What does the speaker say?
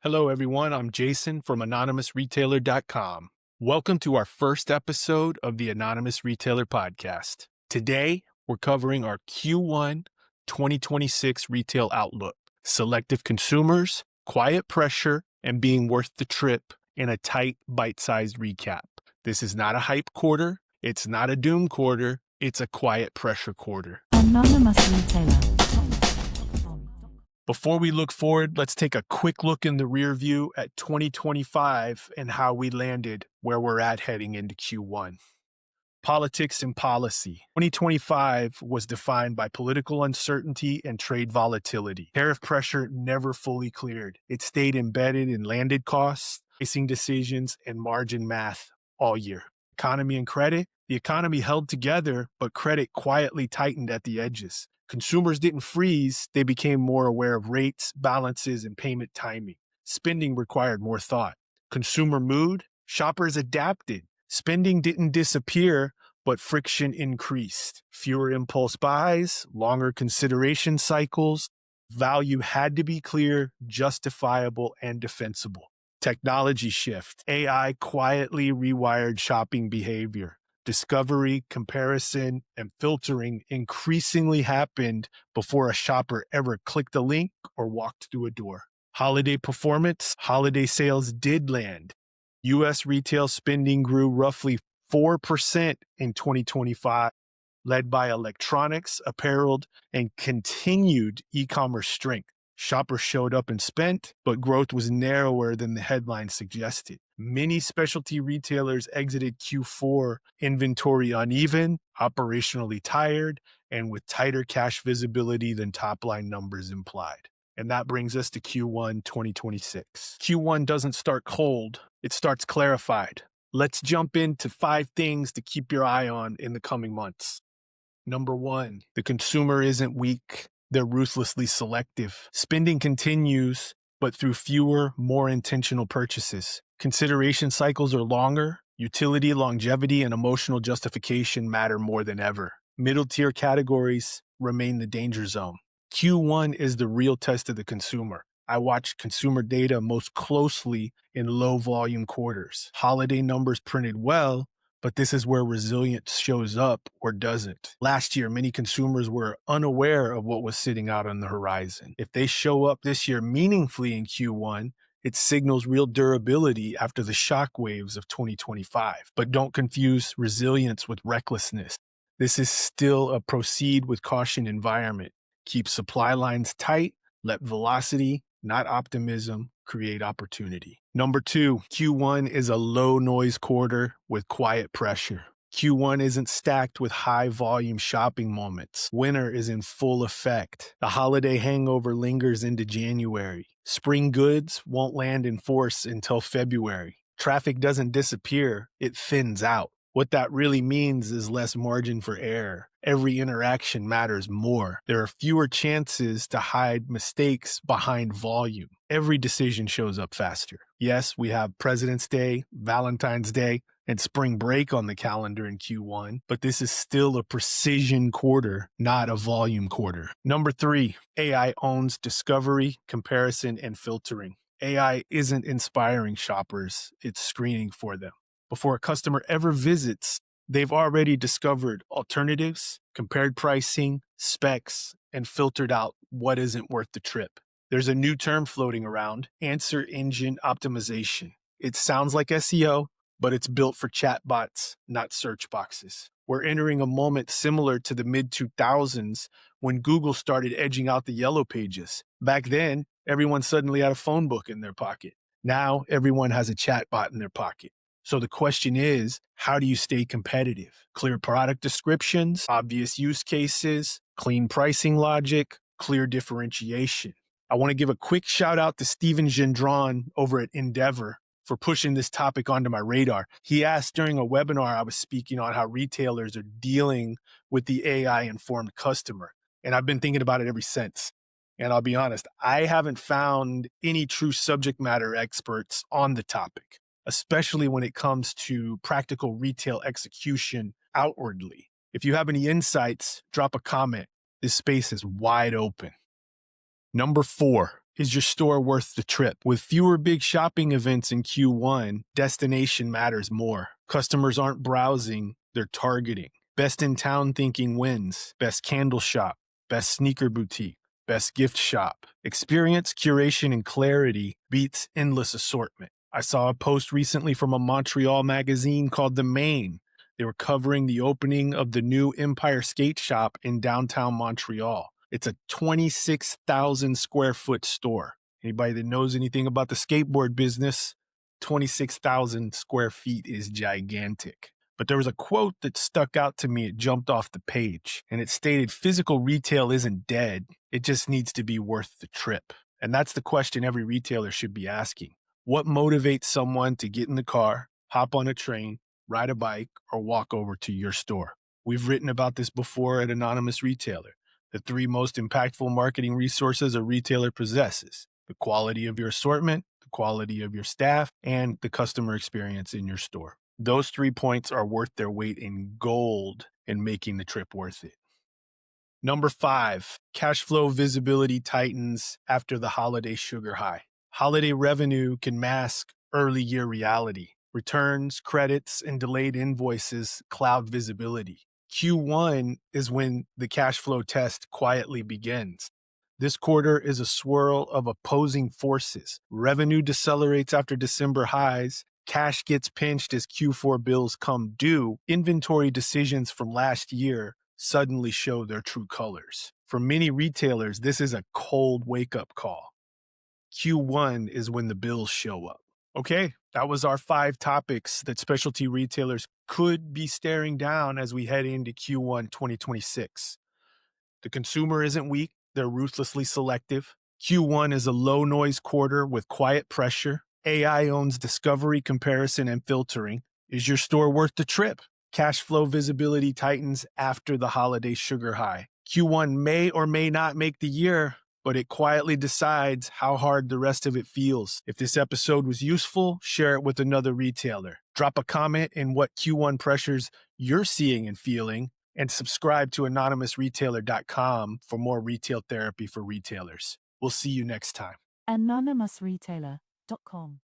Hello, everyone. I'm Jason from AnonymousRetailer.com. Welcome to our first episode of the Anonymous Retailer Podcast. Today, we're covering our Q1 2026 retail outlook, selective consumers, quiet pressure, and being worth the trip in a tight, bite-sized recap. This is not a hype quarter. It's not a doom quarter. It's a quiet pressure quarter. Anonymous Retailer. Before we look forward, let's take a quick look in the rear view at 2025 and how we landed where we're at heading into Q1. Politics and policy. 2025 was defined by political uncertainty and trade volatility. Tariff pressure never fully cleared. It stayed embedded in landed costs, pricing decisions, and margin math all year. Economy and credit. The economy held together, but credit quietly tightened at the edges. Consumers didn't freeze, they became more aware of rates, balances, and payment timing. Spending required more thought. Consumer mood, shoppers adapted. Spending didn't disappear, but friction increased. Fewer impulse buys, longer consideration cycles. Value had to be clear, justifiable, and defensible. Technology shift. AI quietly rewired shopping behavior. Discovery, comparison, and filtering increasingly happened before a shopper ever clicked a link or walked through a door. Holiday performance, holiday sales did land. U.S. retail spending grew roughly 4% in 2025, led by electronics, apparel, and continued e-commerce strength. Shoppers showed up and spent, but growth was narrower than the headline suggested. Many specialty retailers exited Q4 inventory uneven, operationally tired, and with tighter cash visibility than top-line numbers implied. And that brings us to Q1 2026. Q1 doesn't start cold, it starts clarified. Let's jump into 5 things to keep your eye on in the coming months. Number 1, the consumer isn't weak. They're ruthlessly selective. Spending continues, but through fewer, more intentional purchases. Consideration cycles are longer. Utility, longevity, and emotional justification matter more than ever. Middle-tier categories remain the danger zone. Q1 is the real test of the consumer. I watch consumer data most closely in low-volume quarters. Holiday numbers printed well, but this is where resilience shows up or doesn't. Last year, many consumers were unaware of what was sitting out on the horizon. If they show up this year meaningfully in Q1, it signals real durability after the shock waves of 2025. But don't confuse resilience with recklessness. This is still a proceed with caution environment. Keep supply lines tight, let velocity, not optimism, create opportunity. Number 2, Q1 is a low noise quarter with quiet pressure. Q1 isn't stacked with high volume shopping moments. Winter is in full effect. The holiday hangover lingers into January. Spring goods won't land in force until February. Traffic doesn't disappear, it thins out. What that really means is less margin for error. Every interaction matters more. There are fewer chances to hide mistakes behind volume. Every decision shows up faster. Yes, we have President's Day, Valentine's Day, and spring break on the calendar in Q1, but this is still a precision quarter, not a volume quarter. Number 3, AI owns discovery, comparison, and filtering. AI isn't inspiring shoppers, it's screening for them. Before a customer ever visits, they've already discovered alternatives, compared pricing, specs, and filtered out what isn't worth the trip. There's a new term floating around, answer engine optimization. It sounds like SEO, but it's built for chatbots, not search boxes. We're entering a moment similar to the mid-2000s when Google started edging out the yellow pages. Back then, everyone suddenly had a phone book in their pocket. Now, everyone has a chatbot in their pocket. So the question is, how do you stay competitive? Clear product descriptions, obvious use cases, clean pricing logic, clear differentiation. I want to give a quick shout out to Steven Gendron over at Endeavor for pushing this topic onto my radar. He asked during a webinar I was speaking on how retailers are dealing with the AI-informed customer. And I've been thinking about it ever since. And I'll be honest, I haven't found any true subject matter experts on the topic, especially when it comes to practical retail execution outwardly. If you have any insights, drop a comment. This space is wide open. Number 4, Is your store worth the trip? With fewer big shopping events in Q1, destination matters more. Customers aren't browsing, they're targeting. Best in town thinking wins. Best candle shop, best sneaker boutique, best gift shop. Experience, curation, and clarity beats endless assortment. I saw a post recently from a Montreal magazine called The Main. They were covering the opening of the new Empire Skate Shop in downtown Montreal. It's a 26,000 square foot store. Anybody that knows anything about the skateboard business, 26,000 square feet is gigantic. But there was a quote that stuck out to me. It jumped off the page, and it stated, physical retail isn't dead. It just needs to be worth the trip. And that's the question every retailer should be asking. What motivates someone to get in the car, hop on a train, ride a bike, or walk over to your store? We've written about this before at Anonymous Retailer. The 3 most impactful marketing resources a retailer possesses: the quality of your assortment, the quality of your staff, and the customer experience in your store. Those 3 points are worth their weight in gold in making the trip worth it. Number 5, cash flow visibility tightens after the holiday sugar high. Holiday revenue can mask early year reality. Returns, credits, and delayed invoices cloud visibility. Q1 is when the cash flow test quietly begins. This quarter is a swirl of opposing forces. Revenue decelerates after December highs. Cash gets pinched as Q4 bills come due. Inventory decisions from last year suddenly show their true colors. For many retailers, this is a cold wake-up call. Q1 is when the bills show up. Okay, that was our 5 topics that specialty retailers could be staring down as we head into Q1 2026. The consumer isn't weak, they're ruthlessly selective. Q1 is a low noise quarter with quiet pressure. AI owns discovery, comparison, and filtering. Is your store worth the trip? Cash flow visibility tightens after the holiday sugar high. Q1 may or may not make the year, but it quietly decides how hard the rest of it feels. If this episode was useful, share it with another retailer. Drop a comment in what Q1 pressures you're seeing and feeling, and subscribe to anonymousretailer.com for more retail therapy for retailers. We'll see you next time. anonymousretailer.com